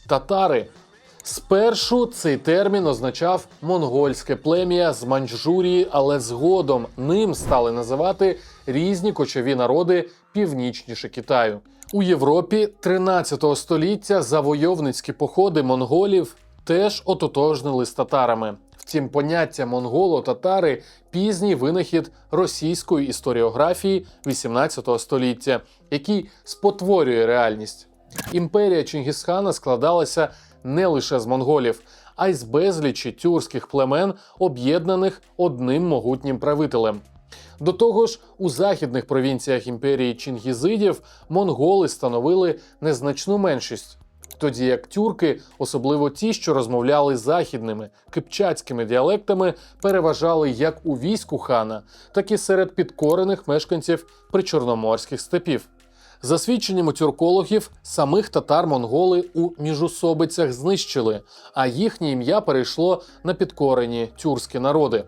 Татари. Спершу цей термін означав монгольське плем'я з Маньчжурії, але згодом ним стали називати різні кочові народи північніше Китаю. У Європі 13 століття завойовницькі походи монголів теж ототожнили з татарами. Втім, поняття монголо-татари – пізній винахід російської історіографії 18 століття, який спотворює реальність. Імперія Чингісхана складалася не лише з монголів, а й з безлічі тюркських племен, об'єднаних одним могутнім правителем. До того ж, у західних провінціях імперії чингізидів монголи становили незначну меншість, тоді як тюрки, особливо ті, що розмовляли західними, кипчацькими діалектами, переважали як у війську хана, так і серед підкорених мешканців причорноморських степів. За свідченнями тюркологів, самих татар монголи у міжусобицях знищили, а їхнє ім'я перейшло на підкорені тюркські народи.